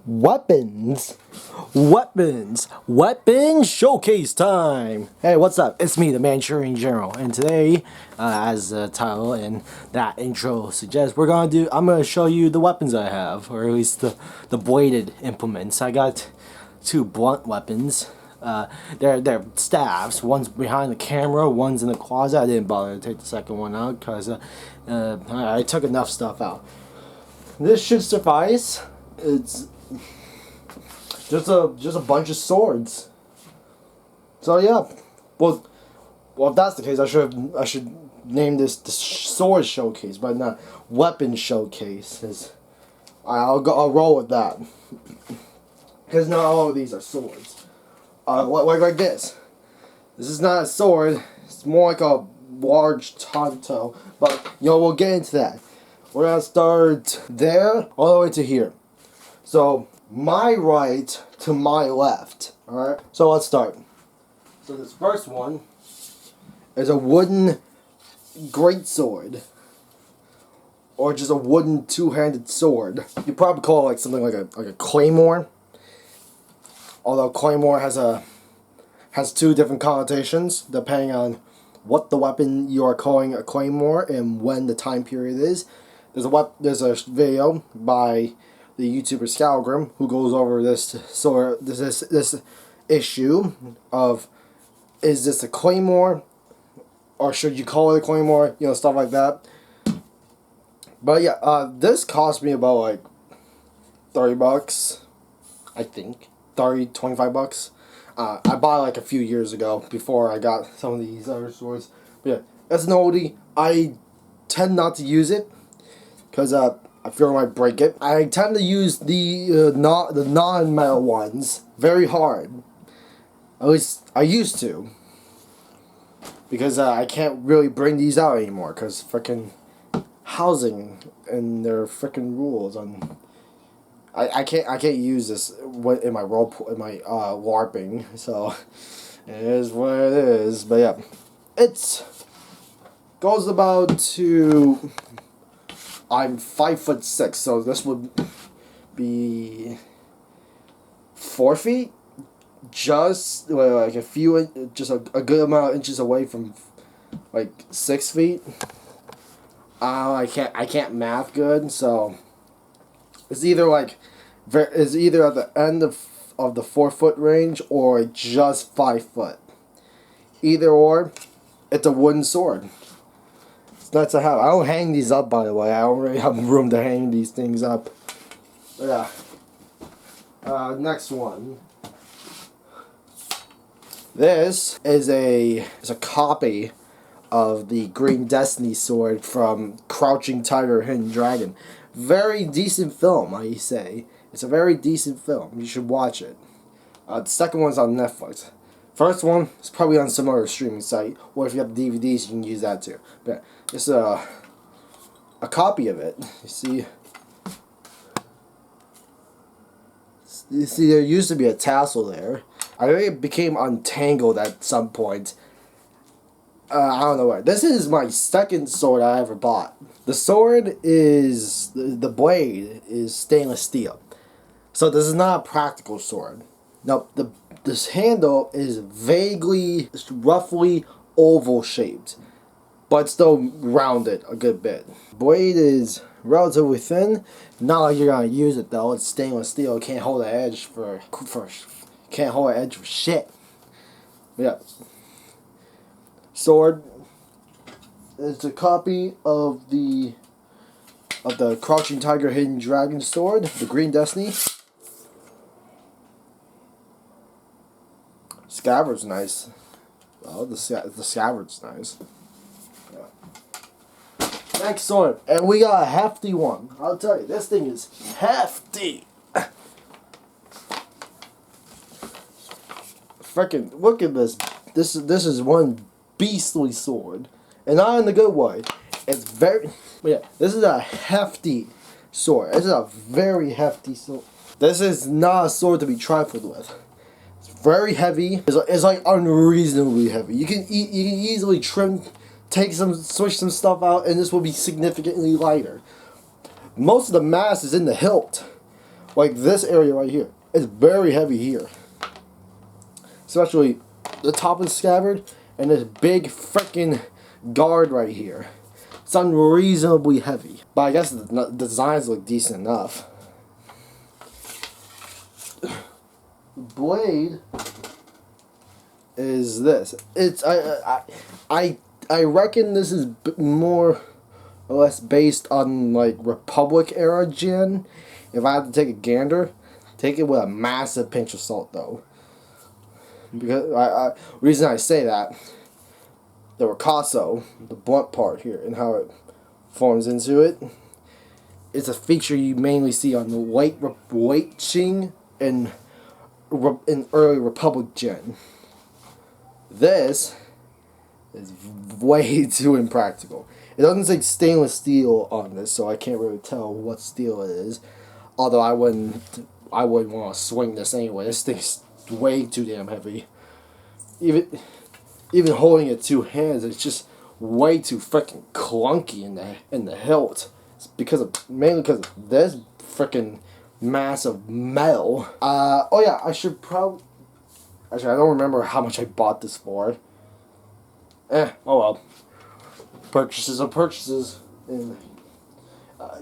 Weapons showcase time. Hey, what's up? It's me, the Manchurian General, and today, as the title and that intro suggests, I'm gonna show you the weapons I have, or at least the bladed implements. I got two blunt weapons. They're staffs. One's behind the camera, one's in the closet. I didn't bother to take the second one out because I took enough stuff out. This should suffice. It's just a bunch of swords. So yeah, well, if that's the case, I should name this the sword showcase, but not weapon showcase. I'll roll with that, because not all of these are swords. Like this. This is not a sword. It's more like a large tonto. But we'll get into that. We're gonna start there all the way to here. So my right to my left. Alright? So let's start. So this first one is a wooden greatsword. Or just a wooden two-handed sword. You probably call it like something like a claymore. Although claymore has two different connotations depending on what the weapon you are calling a claymore and when the time period is. There's a video by the YouTuber Scalgrim who goes over this issue of, is this a claymore or should you call it a claymore, stuff like that. But yeah, this cost me about like $30, I think. 30, 25 bucks. I bought it like a few years ago before I got some of these other swords. But yeah, that's an oldie. I tend not to use it because I fear I might break it. I tend to use the non-metal ones very hard. At least I used to. Because I can't really bring these out anymore because frickin' housing and their frickin' rules on. I can't use this in my LARPing, so it is what it is. But yeah, it goes about to. I'm 5'6", so this would be 4 feet, just like a good amount of inches away from like 6 feet. I can't math good, so. It's either at the end of the 4 foot range or just 5 foot. Either or, it's a wooden sword. It's nuts to have. I don't hang these up, by the way. I don't really have room to hang these things up. But yeah. Next one. This is a copy of the Green Destiny sword from Crouching Tiger, Hidden Dragon. Very decent film, I say. It's a very decent film. You should watch it. The second one's on Netflix. First one is probably on some other streaming site, or if you have DVDs, you can use that too. But it's a copy of it. You see, there used to be a tassel there. I think it became untangled at some point. I don't know why. This is my second sword I ever bought. The sword is, the blade is stainless steel. So this is not a practical sword. Now, this handle is roughly oval shaped, but still rounded a good bit. Blade is relatively thin. Not like you're gonna use it though. It's stainless steel. It can't hold an edge can't hold an edge for shit. But yeah. Sword. It's a copy of the Crouching Tiger, Hidden Dragon sword, the Green Destiny. Scabbard's nice. Oh, the scabbard's nice. Yeah. Next sword, and we got a hefty one. I'll tell you, this thing is hefty. Freaking look at this. This is one beastly sword, and not in the good way. It's very, yeah. This is a hefty sword. This is a very hefty sword. This is not a sword to be trifled with. It's very heavy. It's like unreasonably heavy. You can easily switch some stuff out, and this will be significantly lighter. Most of the mass is in the hilt, like this area right here. It's very heavy here. Especially the top of the scabbard and this big freaking guard right here. It's unreasonably heavy. But I guess the designs look decent enough. Blade is this. It's I reckon this is more or less based on like Republic era gin. If I had to take a gander, take it with a massive pinch of salt though. Because reason I say that, the ricasso, the blunt part here, and how it forms into it, it's a feature you mainly see on the white Ching and in early Republic gin. This is way too impractical. It doesn't say stainless steel on this, so I can't really tell what steel it is. Although I wouldn't want to swing this anyway. This thing's way too damn heavy. Even holding it two hands, it's just way too freaking clunky in the hilt. It's mainly because of this freaking massive metal. Oh yeah, I should probably. Actually, I don't remember how much I bought this for. Oh well. Purchases are purchases. And,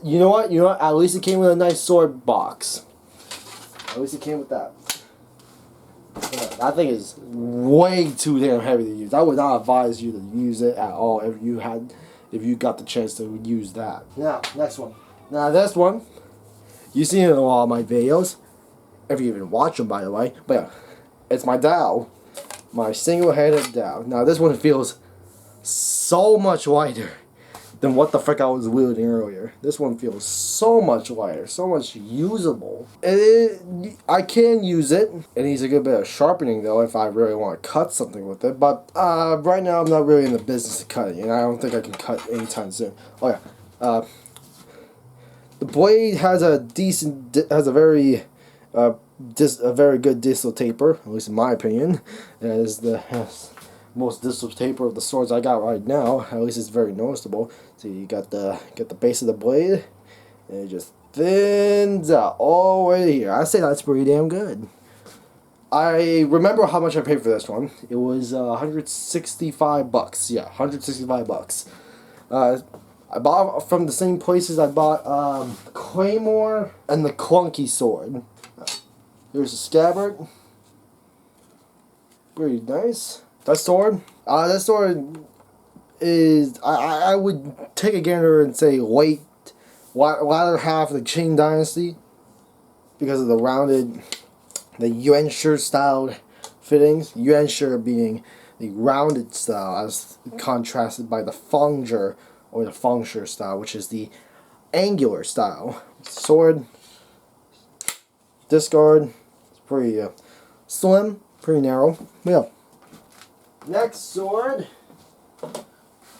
you know what? At least it came with a nice sword box. At least it came with that. Yeah, that thing is way too damn heavy to use. I would not advise you to use it at all if you got the chance to use that. Now, next one. Now this one, you've seen it in a lot of my videos. If you even watch them, by the way. But yeah, it's my dowel. My single-handed dowel. Now this one feels so much lighter than what the frick I was wielding earlier. This one feels so much lighter, so much usable. I can use it. It needs a good bit of sharpening though if I really want to cut something with it. But right now I'm not really in the business of cutting, and I don't think I can cut anytime soon. Oh yeah, the blade has a very good distal taper, at least in my opinion. It is the most distal taper of the swords I got right now. At least it's very noticeable. So you got the base of the blade, and it just thins out all the way to here. I say that's pretty damn good. I remember how much I paid for this one. It was $165. Yeah, $165. I bought from the same places I bought Claymore and the Clunky Sword. Here's the scabbard. Pretty nice. That sword is, I would take a gander and say latter half of the Qing Dynasty because of the Yuanshi styled fittings. Yuanshi being the rounded style as contrasted by the Fengzhi or the Fengshi style, which is the angular style. Sword, discard, it's pretty slim, pretty narrow. Yeah. Next sword,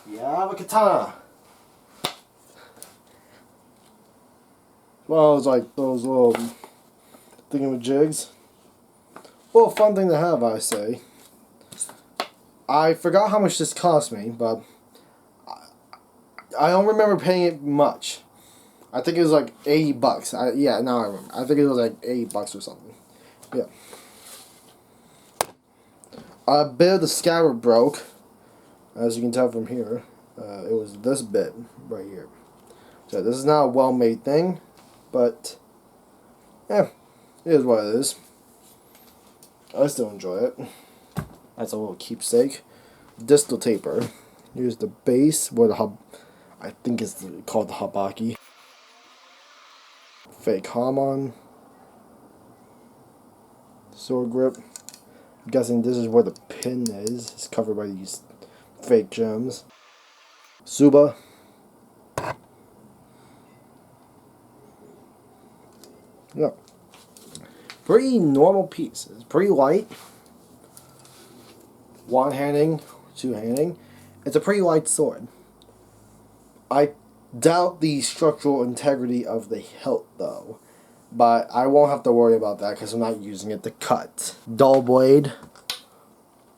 you have a katana. Well, it's like those little thingamajigs. Well, fun thing to have, I say. I forgot how much this cost me, but I don't remember paying it much. I think it was like $80. Yeah, now I remember. I think it was like $80 or something. Yeah. A bit of the scabbard broke, as you can tell from here. It was this bit right here. So this is not a well-made thing, but yeah, it is what it is. I still enjoy it. That's a little keepsake. Distal taper. Here's the base where I think it's called the habaki. Fake hamon. Sword grip. I'm guessing this is where the pin is. It's covered by these fake gems. Suba. Yeah. Pretty normal piece. It's pretty light. One-handing, two-handing. It's a pretty light sword. I doubt the structural integrity of the hilt though. But I won't have to worry about that because I'm not using it to cut. Dull blade.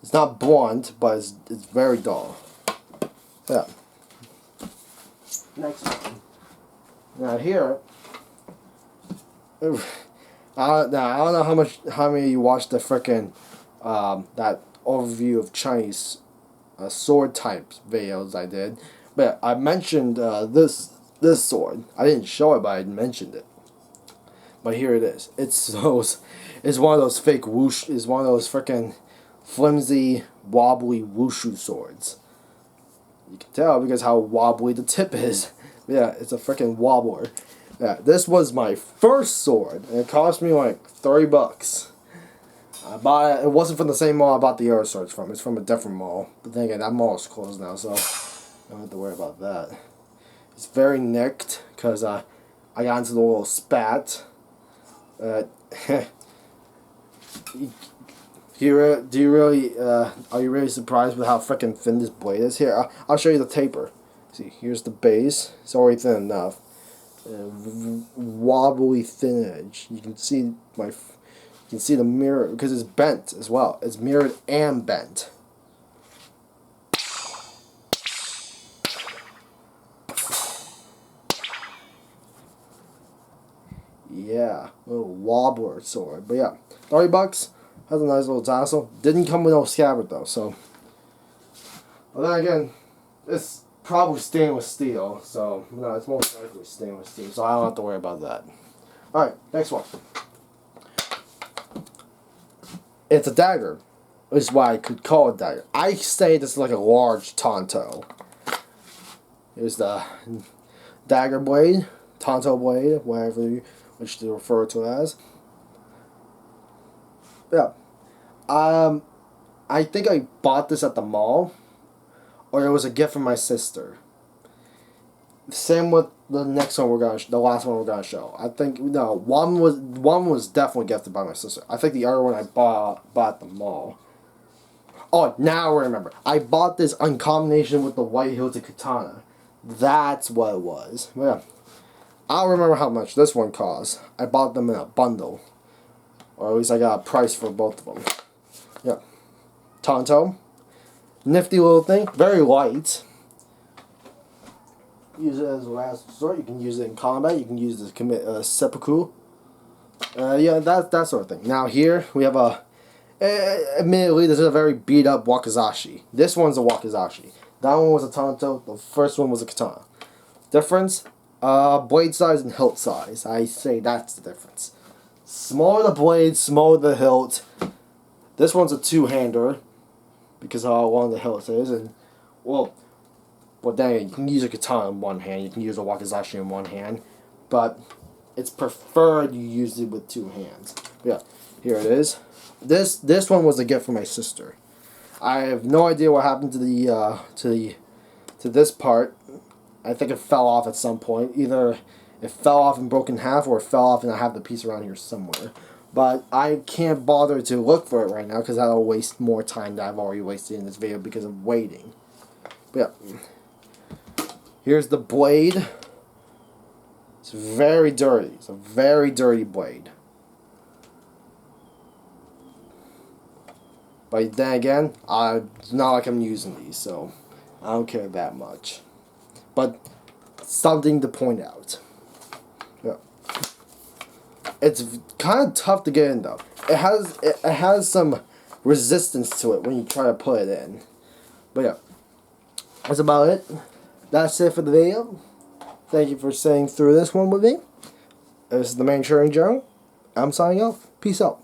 It's not blunt, but it's very dull. Yeah. Next one. Now here, Now, I don't know how many of you watched the frickin' that overview of Chinese sword types videos I did, but I mentioned this sword. I didn't show it, but I mentioned it. But here it is. It's one of those fake whoosh. It's one of those frickin' flimsy, wobbly wushu swords. You can tell because how wobbly the tip is. Yeah, it's a frickin' wobbler. Yeah, this was my first sword, and it cost me like $30. I bought it. It wasn't from the same mall I bought the other swords from. It's from a different mall. But then again, that mall is closed now, so I don't have to worry about that. It's very nicked because I got into the little spat. Do you really are you really surprised with how freaking thin this blade is? Here, I'll show you the taper. See, here's the base. It's already thin enough. Wobbly thin edge. You can see the mirror because it's bent as well. It's mirrored and bent. Yeah, little wobbler sword. But yeah, $30 has a nice little tassel. Didn't come with no scabbard though. So, well then again, it's probably stainless steel. So no, it's most likely stainless steel. So I don't have to worry about that. All right, next one. It's a dagger. Is why I could call it dagger. I say this is like a large tanto. Here's the dagger blade, tanto blade, which they refer to as. Yeah. I think I bought this at the mall, or it was a gift from my sister. Same with the next one the last one we're gonna show. I think no, one was definitely gifted by my sister. I think the other one I bought at the mall. Oh, now I remember. I bought this in combination with the white hilted katana. That's what it was. Yeah. I don't remember how much this one cost. I bought them in a bundle. Or at least I got a price for both of them. Yeah. Tonto. Nifty little thing. Very light. Use it as a last resort. You can use it in combat. You can use it to commit seppuku. Yeah, that sort of thing. Now here we have admittedly, this is a very beat up Wakazaki. This one's a Wakazaki. That one was a Tonto. The first one was a katana. Difference? Blade size and hilt size. I say that's the difference. Smaller the blade, smaller the hilt. This one's a two-hander because how long the hilt is, and well, then you can use a katana in one hand. You can use a Wakazaki in one hand, but it's preferred you use it with two hands. Yeah, here it is. This one was a gift from my sister. I have no idea what happened to this part. I think it fell off at some point. Either it fell off and broke in half, or it fell off and I have the piece around here somewhere. But I can't bother to look for it right now because that'll waste more time that I've already wasted in this video because of waiting. But yeah. Here's the blade. It's very dirty. It's a very dirty blade. But then again, it's not like I'm using these, so I don't care that much. But something to point out. Yeah. It's kind of tough to get in though. It has some resistance to it when you try to put it in. But yeah, that's about it. That's it for the video. Thank you for sitting through this one with me. This is the Manchurian Journal. I'm signing off. Peace out.